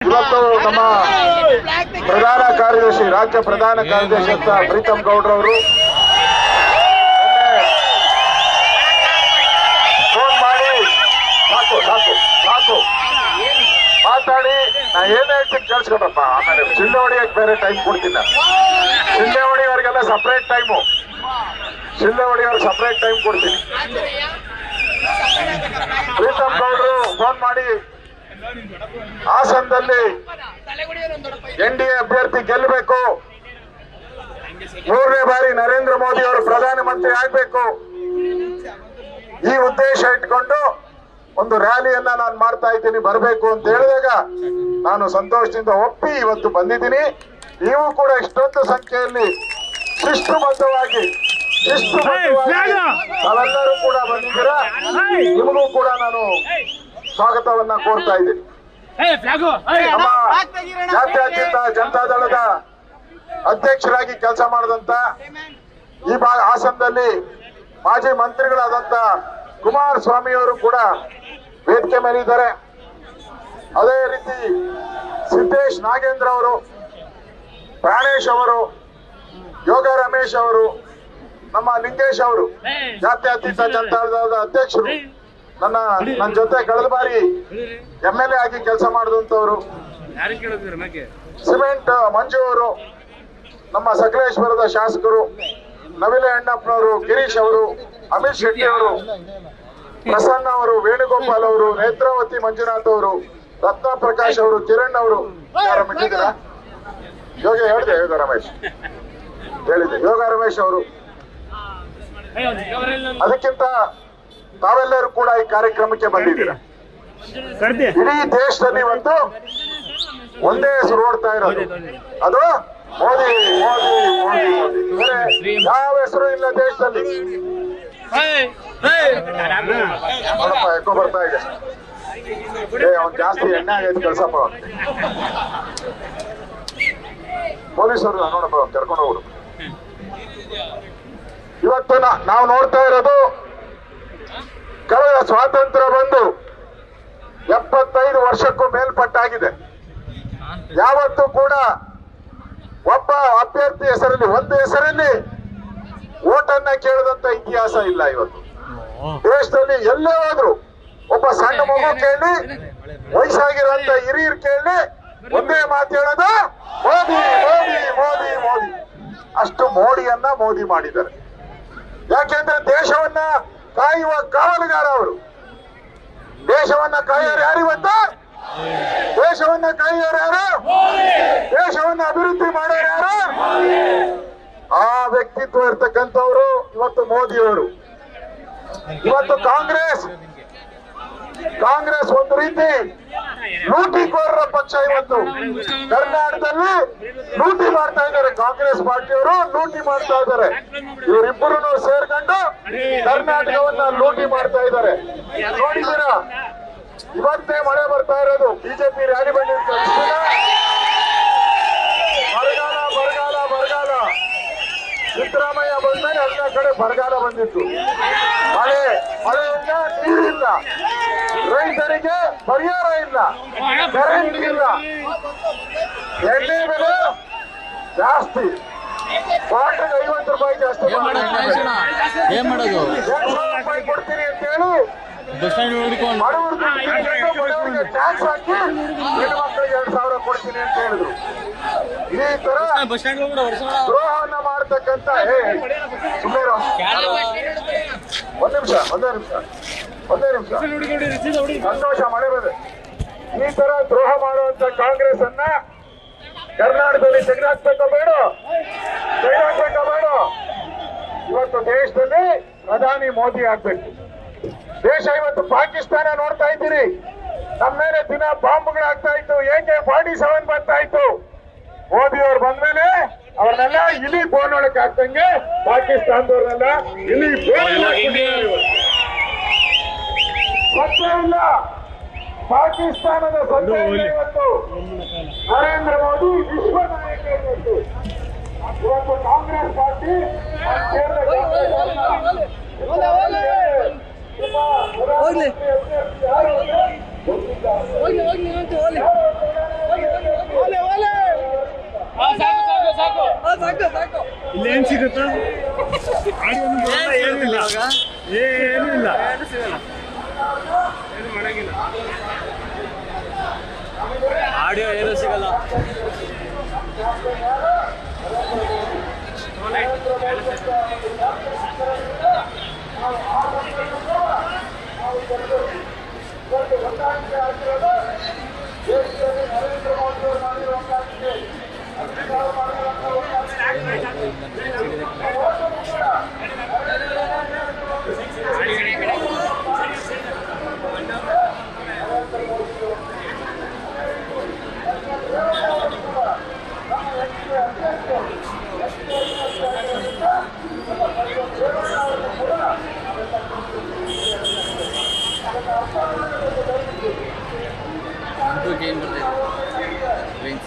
ಇವತ್ತು ನಮ್ಮ ಪ್ರಧಾನ ಕಾರ್ಯದರ್ಶಿ ರಾಜ್ಯ ಪ್ರಧಾನ ಕಾರ್ಯದರ್ಶಿ ಅಂತ ಪ್ರೀತಮ್ ಗೌಡ್ರವರು ಫೋನ್ ಮಾಡಿ ಸಾಕು ಸಾಕು ಸಾಕು ಮಾತಾಡಿ ನಾ ಏನ್ ಹೇಳ್ತೀನಿ ಕೇಳಿಸ್ಕೊಡ್ರಪ್ಪ. ಆಮೇಲೆ ಚಿಂಡೆ ಹೊಡಿಯಕ್ಕೆ ಬೇರೆ ಟೈಮ್ ಕೊಡ್ತೀನಿ ನಾನು. ಚಿಂಡೆ ಹೊಡಿಯೋರಿಗೆಲ್ಲ ಸಪ್ರೇಟ್ ಟೈಮು, ಚಿಂಡೆ ಹೊಡಿಯೋರು ಸಪ್ರೇಟ್ ಟೈಮ್ ಕೊಡ್ತೀನಿ. ಪ್ರೀತಮ್ ಗೌಡ್ರು ಫೋನ್ ಮಾಡಿ ಹಾಸನದಲ್ಲಿ NDA ಅಭ್ಯರ್ಥಿ ಗೆಲ್ಲಬೇಕು, 3ನೇ ಬಾರಿ ನರೇಂದ್ರ ಮೋದಿ ಅವರು ಪ್ರಧಾನಮಂತ್ರಿ ಆಗ್ಬೇಕು, ಈ ಉದ್ದೇಶ ಇಟ್ಕೊಂಡು ಒಂದು ರ್ಯಾಲಿಯನ್ನ ನಾನು ಮಾಡ್ತಾ ಇದ್ದೀನಿ, ಬರಬೇಕು ಅಂತ ಹೇಳಿದಾಗ ನಾನು ಸಂತೋಷದಿಂದ ಒಪ್ಪಿ ಇವತ್ತು ಬಂದಿದ್ದೀನಿ. ನೀವು ಕೂಡ ಇಷ್ಟೊಂದು ಸಂಖ್ಯೆಯಲ್ಲಿ ಶಿಸ್ತುಬದ್ಧವಾಗಿ ತಾವೆಲ್ಲರೂ ಕೂಡ ಬಂದಿದ್ದೀರಾ. ನಿಮಗೂ ಕೂಡ ನಾನು ಸ್ವಾಗತವನ್ನ ಕೋರ್ತಾ ಇದ್ದೀನಿ. ನಮ್ಮ ಜಾತ್ಯತೀತ ಜನತಾದಳದ ಅಧ್ಯಕ್ಷರಾಗಿ ಕೆಲಸ ಮಾಡಿದಂತ ಈ ಹಾಸನದಲ್ಲಿ ಮಾಜಿ ಮಂತ್ರಿಗಳಾದಂತ ಕುಮಾರಸ್ವಾಮಿ ಅವರು ಕೂಡ ವೇದಿಕೆ ಮೇಲೆ ಇದ್ದಾರೆ. ಅದೇ ರೀತಿ ಸಿದ್ದೇಶ್ ನಾಗೇಂದ್ರ ಅವರು, ಪ್ರಾಣೇಶ್ ಅವರು, ಯೋಗ ರಮೇಶ್ ಅವರು, ನಮ್ಮ ಲಿಂಗೇಶ್ ಅವರು ಜಾತ್ಯತೀತ ಜನತಾದಳದ ಅಧ್ಯಕ್ಷರು, ನನ್ನ ಜೊತೆ ಕಳೆದ ಬಾರಿ MLA ಆಗಿ ಕೆಲಸ ಮಾಡಿದಂತವರು, ಸಿಮೆಂಟ್ ಮಂಜು ಅವರು, ನಮ್ಮ ಸಕಲೇಶ್ವರದ ಶಾಸಕರು, ನವಿಲೆ ಅಣ್ಣಪ್ಪನವರು, ಗಿರೀಶ್ ಅವರು, ಅಮಿತ್ ಶೆಟ್ಟಿ ಅವರು, ಪ್ರಸನ್ನ ಅವರು, ವೇಣುಗೋಪಾಲ್ ಅವರು, ನೇತ್ರಾವತಿ ಮಂಜುನಾಥ್ ಅವರು, ರತ್ನ ಪ್ರಕಾಶ್ ಅವರು, ಕಿರಣ್ ಅವರು, ಹೇಳಿದೆ ಯೋಗ ರಮೇಶ್ ಅವರು. ಅದಕ್ಕಿಂತ ತಾವೆಲ್ಲರೂ ಕೂಡ ಈ ಕಾರ್ಯಕ್ರಮಕ್ಕೆ ಬಂದಿದ್ದೀರಾ. ಇಡೀ ದೇಶದಲ್ಲಿ ಇವತ್ತು ಒಂದೇ ಹೆಸರು ಓಡ್ತಾ ಇರೋದು, ಅದು ಮೋದಿ ಮೋದಿ ಮೋದಿ ಮೋದಿ. ಯಾವ ಹೆಸರು ಇಲ್ಲ ದೇಶದಲ್ಲಿ. ನೋಡಪ್ಪ ಎಕೋ ಬರ್ತಾ ಇದೆ. ಅವ್ನು ಜಾಸ್ತಿ ಎಣ್ಣೆ ಆಗೈತೆ ಕೆಲಸಪ್ಪ. ಪೊಲೀಸರು ನೋಡಪ್ಪ ಕರ್ಕೊಂಡು ಹೋಗುದು. ಇವತ್ತು ನಾವು ನೋಡ್ತಾ ಇರೋದು, ಕಳೆದ ಸ್ವಾತಂತ್ರ್ಯ ಬಂದು 75 ವರ್ಷಕ್ಕೂ ಮೇಲ್ಪಟ್ಟಾಗಿದೆ. ಯಾವತ್ತೂ ಕೂಡ ಒಬ್ಬ ಅಭ್ಯರ್ಥಿ ಹೆಸರಲ್ಲಿ, ಒಂದು ಹೆಸರಲ್ಲಿ ಓಟನ್ನ ಕೇಳದಂತ ಇತಿಹಾಸ ಇಲ್ಲ. ಇವತ್ತು ದೇಶದಲ್ಲಿ ಎಲ್ಲೇ ಹೋದ್ರು ಒಬ್ಬ ಸಣ್ಣ ಮಗು ಕೇಳಿ, ವಯಸ್ಸಾಗಿರೋಂತ ಹಿರಿಯರು ಕೇಳಿ, ಒಂದೇ ಮಾತು ಹೇಳೋದು ಮೋದಿ ಮೋದಿ ಮೋದಿ ಮೋದಿ. ಅಷ್ಟು ಮೋಡಿಯನ್ನ ಮೋದಿ ಮಾಡಿದ್ದಾರೆ. ಯಾಕೆಂದ್ರೆ ದೇಶವನ್ನ ಕಾಯುವ ಕಾವಲುಗಾರ ಅವರು. ದೇಶವನ್ನ ಕಾಯೋರು ಯಾರು ಇವತ್ತು? ದೇಶವನ್ನ ಕಾಯೋರು ಯಾರು? ದೇಶವನ್ನ ಅಭಿವೃದ್ಧಿ ಮಾಡೋರು ಯಾರು? ಆ ವ್ಯಕ್ತಿತ್ವ ಇರ್ತಕ್ಕಂಥವ್ರು ಇವತ್ತು ಮೋದಿಯವರು. ಇವತ್ತು ಕಾಂಗ್ರೆಸ್ ಒಂದು ರೀತಿ ಲೂಟಿಕೋರರ ಪಕ್ಷ. ಇವತ್ತು ಕರ್ನಾಟಕದಲ್ಲಿ ಲೂಟಿ ಮಾಡ್ತಾ ಇದ್ದಾರೆ. ಕಾಂಗ್ರೆಸ್ ಪಾರ್ಟಿಯವರು ಲೂಟಿ ಮಾಡ್ತಾ ಇದ್ದಾರೆ. ಇವರಿಬ್ಬರು ಸೇರ್ಕೊಂಡು ಕರ್ನಾಟಕವನ್ನ ಲೂಟಿ ಮಾಡ್ತಾ ಇದ್ದಾರೆ. ನೋಡಿದ್ದೀರಾ, ಇವತ್ತೇ ಮಳೆ ಬರ್ತಾ ಇರೋದು. ಬಿಜೆಪಿ ರ್ಯಾಲಿ ಬಂದಿತ್ತು, ಬರಗಾಲ ಬರಗಾಲ ಬರಗಾಲ. ಸಿದ್ದರಾಮಯ್ಯ ಬಂದ್ಮೇಲೆ ಎಲ್ಲ ಕಡೆ ಬರಗಾಲ ಬಂದಿತ್ತು. ಮಳೆಯಿಂದ ನೀರಿಲ್ಲ, ರೈತರಿಗೆ ಪರಿಹಾರ ಇಲ್ಲ, ಕರೆಂಟ್ ಇಲ್ಲ, ಎಣ್ಣೆ ಬೆಲೆ ಜಾಸ್ತಿ, ಬಾಟಲ್ 50 ರೂಪಾಯಿ ಜಾಸ್ತಿ, 200 ರೂಪಾಯಿ ಕೊಡ್ತೀನಿ ಅಂತ ಹೇಳಿ ಬಡವರಿಗೆ ಟ್ಯಾಕ್ಸ್ ಹಾಕಿ ಹೆಣ್ಮಕ್ಳಿಗೆ 2000 ಕೊಡ್ತೀನಿ ಅಂತ ಹೇಳಿದ್ರು. ಈ ತರ ದ್ರೋಹವನ್ನ ಮಾಡ್ತಕ್ಕಂತ ಸುಮ್ಮನೆ ಒಂದೇ ನಿಮಿಷ ಸಂತೋಷ ಮಳೆ ಬಂದೆ. ಈ ತರ ದ್ರೋಹ ಮಾಡುವಂತ ಕಾಂಗ್ರೆಸ್ ಅನ್ನ ಕರ್ನಾಟಕದಲ್ಲಿ ತೆಗೆದಾಕ್ಬೇಕೋ ಬೇಡ? ಇವತ್ತು ದೇಶದಲ್ಲಿ ಪ್ರಧಾನಿ ಮೋದಿ ಆಗ್ಬೇಕು. ದೇಶ ಇವತ್ತು ಪಾಕಿಸ್ತಾನ ನೋಡ್ತಾ ಇದ್ದೀರಿ, ನಮ್ಮ ಮೇಲೆ ದಿನ ಬಾಂಬ್ಗಳಾಗ್ತಾ ಇತ್ತು, AK-47 ಬರ್ತಾ ಇತ್ತು. ಮೋದಿ ಅವ್ರು ಬಂದ್ಮೇಲೆ ಅವ್ರನ್ನೆಲ್ಲ ಇಲಿ ಬೋನ್ ಒಳಕ್ಕೆ ಹಾಕ್ತಂಗೆ ಪಾಕಿಸ್ತಾನದವ್ರನ್ನೆಲ್ಲ ಇಲಿ ಸತ್ಯ ಇಲ್ಲ. ಪಾಕಿಸ್ತಾನದ ಸತ್ಯ ಇಲ್ಲ. ಇವತ್ತು ನರೇಂದ್ರ ಮೋದಿ ವಿಶ್ವ ನಾಯಕ. ಇವತ್ತು ಕಾಂಗ್ರೆಸ್ ಪಾರ್ಟಿ ಹೋಗ್ಲಿ ಇಲ್ಲೇನು ಸಿಗುತ್ತಾ ಏನೂ ಇಲ್ಲ ಏನೂ ಇಲ್ಲ ಏನು ಮಾಡಂಗಿಲ್ಲ ಆಡಿಯೋ ಏನೂ ಸಿಗಲ್ಲ game wins.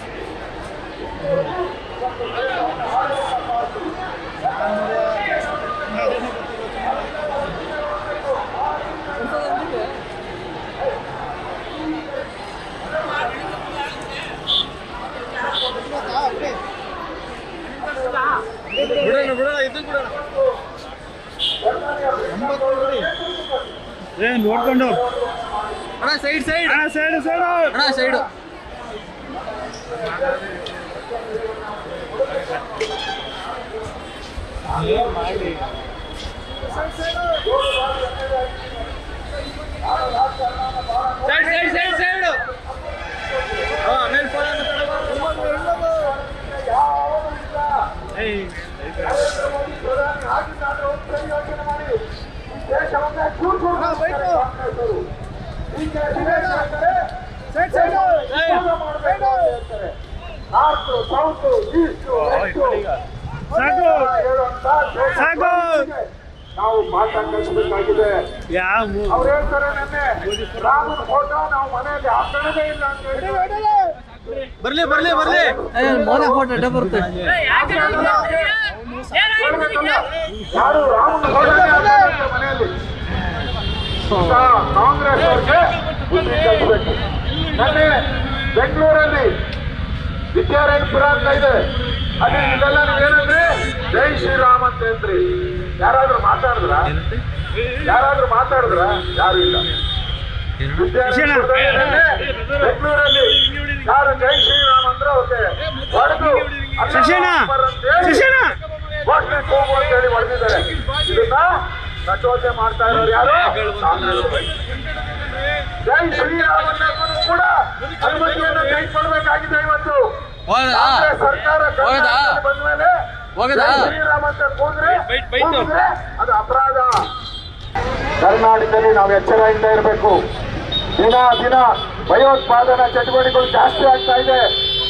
ನೋಡ್ಕೊಂಡು ಸೈಡ್ ನಾವು ಮಾತಾಡಬೇಕಾಗಿದೆ. ಅವ್ರು ಹೇಳ್ತಾರೆ ನೆನ್ನೆ ರಾಮನ ಫೋಟೋ ನಾವು ಮನೆಯಲ್ಲಿ ಹಾಕೊಳ್ಳೋದೇ ಇಲ್ಲ ಅಂತ ಹೇಳಿ ಬರ್ಲಿ ಮೋದಿ ಫೋಟೋ ಬರುತ್ತೆ. ಯಾರು ರಾಮನ ಫೋಟೋ ಮನೆಯಲ್ಲಿ ಕಾಂಗ್ರೆಸ್ ಅವ್ರಿಗೆ ಬುದ್ಧಿ ಕಲಿಸಬೇಕು. ನೆನ್ನೆ ಬೆಂಗಳೂರಲ್ಲಿ ವಿದ್ಯಾರಣ್ಯಪುರ ಅಂತ ಇದೆ, ಅಲ್ಲಿ ಇದೆಲ್ಲ ನೀವೇನಂದ್ರಿ ಜೈ ಶ್ರೀರಾಮ್ ಅಂತ ಹೇಳ್ರಿ. ಯಾರಾದ್ರೂ ಮಾತಾಡಿದ್ರ? ಯಾರು ಇಲ್ಲ. ಬೆಂಗಳೂರಲ್ಲಿ ಯಾರು ಜೈ ಶ್ರೀರಾಮ್ ಅಂದ್ರೆ ಅವ್ರಿಗೆ ಹೊಡೆದು ಘೋಷಣೆ ಕೂಗು ಅಂತ ಹೇಳಿ ಹೊಡೆದಿದ್ದಾರೆ. ಇದನ್ನ ಪ್ರಚೋದನೆ ಮಾಡ್ತಾ ಇರೋರು ಯಾರು? ಜೈ ಶ್ರೀರಾಮನ್ನ ಕೂಡ ಅನುಮತಿಯನ್ನು ತೆಗೆದುಕೊಳ್ಬೇಕಾಗಿದೆ. ಇವತ್ತು ಸರ್ಕಾರ ಬಂದ ಮೇಲೆ ಶ್ರೀರಾಮ ಅಂತ ಕೂಗಿದ್ರೆ ಅದು ಅಪರಾಧ. ಕರ್ನಾಟಕದಲ್ಲಿ ನಾವು ಎಚ್ಚರದಿಂದ ಇರಬೇಕು. ದಿನ ಭಯೋತ್ಪಾದನಾ ಚಟುವಟಿಕೆಗಳು ಜಾಸ್ತಿ ಆಗ್ತಾ ಇದೆ.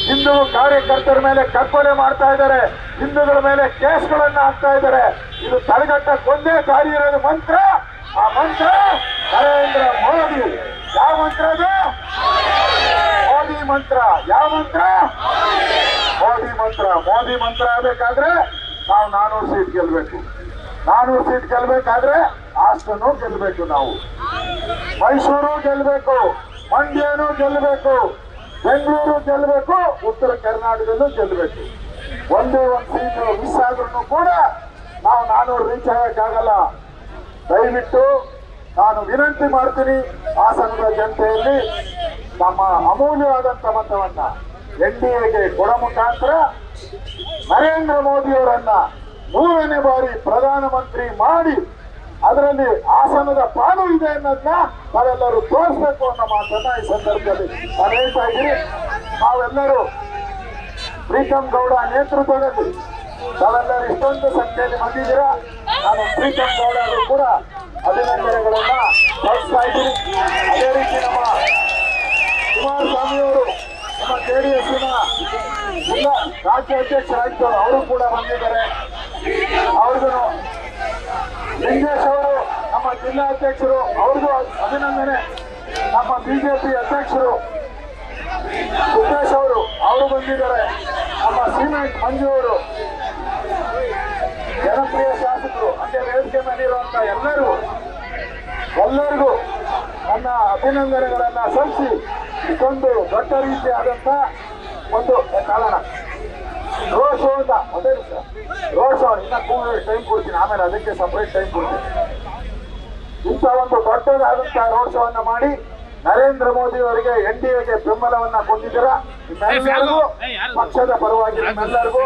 ಹಿಂದೂ ಕಾರ್ಯಕರ್ತರ ಮೇಲೆ ಕಗ್ಗೊಲೆ ಮಾಡ್ತಾ ಇದ್ದಾರೆ, ಹಿಂದೂಗಳ ಮೇಲೆ ಕೇಸ್ಗಳನ್ನ ಹಾಕ್ತಾ ಇದ್ದಾರೆ. ಇದು ತಡೆಗಟ್ಟಕ್ಕೆ ಒಂದೇ ದಾರಿ ಇರೋದು ಮಂತ್ರ. ಆ ಮಂತ್ರ ನರೇಂದ್ರ ಮೋದಿ. ಯಾವ ಮಂತ್ರ ಅದು? ಮೋದಿ ಮಂತ್ರ. ಯಾವ ಮಂತ್ರ? ಮೋದಿ ಮಂತ್ರ ಆಗಬೇಕಾದ್ರೆ ನಾವು 400 ಸೀಟ್ ಗೆಲ್ಬೇಕು. 400 ಸೀಟ್ ಗೆಲ್ಬೇಕಾದ್ರೆ ಹಾಸನ ಗೆಲ್ಬೇಕು, ನಾವು ಮೈಸೂರು ಗೆಲ್ಬೇಕು, ಮಂಡ್ಯನೂ ಗೆಲ್ಬೇಕು, ಬೆಂಗಳೂರು ಗೆಲ್ಬೇಕು, ಉತ್ತರ ಕರ್ನಾಟಕದಲ್ಲೂ ಗೆಲ್ಬೇಕು. ಒಂದೇ ಒಂದು ಸೀಟ್ ಮಿಸ್ ಆದ್ರೂ ಕೂಡ ನಾವು 400 ರೀಚ್ ಆಗಕ್ಕಾಗಲ್ಲ. ದಯವಿಟ್ಟು ನಾನು ವಿನಂತಿ ಮಾಡ್ತೀನಿ, ಹಾಸನದ ಜನತೆಯಲ್ಲಿ ನಮ್ಮ ಅಮೂಲ್ಯವಾದಂತ ಮತವನ್ನ NDAಗೆ ಕೊಡ ಮುಖಾಂತರ ನರೇಂದ್ರ ಮೋದಿಯವರನ್ನ 3ನೇ ಬಾರಿ ಪ್ರಧಾನಮಂತ್ರಿ ಮಾಡಿ ಅದರಲ್ಲಿ ಹಾಸನದ ಪಾಲು ಇದೆ ಅನ್ನೋದನ್ನ ನಾವೆಲ್ಲರೂ ತೋರಿಸ್ಬೇಕು ಅನ್ನೋ ಮಾತನ್ನ ಈ ಸಂದರ್ಭದಲ್ಲಿ ನಾನು ಹೇಳ್ತಾ ಇದ್ದೀನಿ. ನಾವೆಲ್ಲರೂ ಪ್ರೀತಮ್ ಗೌಡ ನೇತೃತ್ವದಲ್ಲಿ ತಾವೆಲ್ಲರೂ ಇಷ್ಟೊಂದು ಸಂಖ್ಯೆಯಲ್ಲಿ ಬಂದಿದ್ದೀರಾ. ನಾನು ಪ್ರೀತಮ್ ಗೌಡ ಕೂಡ ಅಭಿನಂದನೆಗಳನ್ನ ಸಲ್ಲಿಸ್ತಾ ಇದ್ದೀನಿ. ಅದೇ ರೀತಿ ನಮ್ಮ ಕುಮಾರಸ್ವಾಮಿಯವರು ನಮ್ಮ JDSನ ಜಿಲ್ಲಾ ರಾಜ್ಯ ಅಧ್ಯಕ್ಷರಾಗಿದ್ದವರು ಅವರು ಕೂಡ ಬಂದಿದ್ದಾರೆ. ಅವ್ರಿಗೂ ಲಿಂಗೇಶ್ ಅವರು ನಮ್ಮ ಜಿಲ್ಲಾ ಅಧ್ಯಕ್ಷರು, ಅವ್ರಿಗೂ ಅಭಿನಂದನೆ. ನಮ್ಮ BJP ಅಧ್ಯಕ್ಷರು ಸುರೇಶ್ ಅವರು ಬಂದಿದ್ದಾರೆ. ನಮ್ಮ ಸಿಮೆಂಟ್ ಮಂಜು ಅವರು, ಜನಪ್ರಿಯ ಶಾಸಕರು, ಅದೇ ವೇದಿಕೆ ಮೇಲಿರುವಂತ ಎಲ್ಲರಿಗೂ ನನ್ನ ಅಭಿನಂದನೆಗಳನ್ನ ಸಲ್ಲಿಸಿ ಇದೊಂದು ದೊಡ್ಡ ರೀತಿಯಾದಂತ ಒಂದು ಕಾರಣ ರೋಡ್ ಶೋ ಅಂತ ಒಂದೇ ನಿಮಿಷ ರೋಡ್ ಶೋ ಇನ್ನ ಟೈಮ್ ಕೊಡ್ತೀನಿ, ಆಮೇಲೆ ಅದಕ್ಕೆ ಸಪರೇಟ್ ಟೈಮ್ ಕೊಡ್ತೀನಿ. ಇಂಥ ಒಂದು ದೊಡ್ಡದಾದಂತಹ ರೋಡ್ ಶೋ ಅನ್ನ ಮಾಡಿ ನರೇಂದ್ರ ಮೋದಿ ಅವರಿಗೆ NDAಗೆ ಬೆಂಬಲವನ್ನ ಕೊಟ್ಟಿದ್ದೀರಾ. ನಿಮ್ಮೆಲ್ಲರಿಗೂ ಪಕ್ಷದ ಪರವಾಗಿ ನಿಮ್ಮೆಲ್ಲರಿಗೂ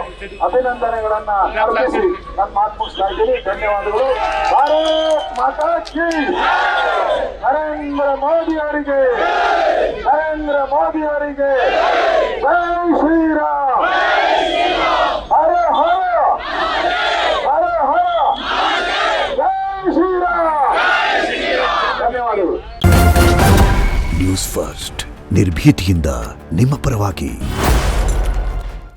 ಅಭಿನಂದನೆಗಳನ್ನ ಅರ್ಪಿಸಿ ನನ್ನ ಮಾತು ಮುಗಿಸ್ತಾ ಇದ್ದೀನಿ. ಧನ್ಯವಾದಗಳು. ಭಾರತ್ ಮಾತಾ ಕೀ. ನರೇಂದ್ರ ಮೋದಿ ಅವರಿಗೆ, ನರೇಂದ್ರ ಮೋದಿ ಅವರಿಗೆ ಜೈ ಶ್ರೀರಾಮ್. ಹರ ಹರ ಹರ ಹರ ಜೈ ಶ್ರೀರಾಮ್. ಧನ್ಯವಾದಗಳು. ನ್ಯೂಸ್ ಫಸ್ಟ್ ನಿರ್ಭೀತಿಯಿಂದ ನಿಮ್ಮ ಪರವಾಗಿ.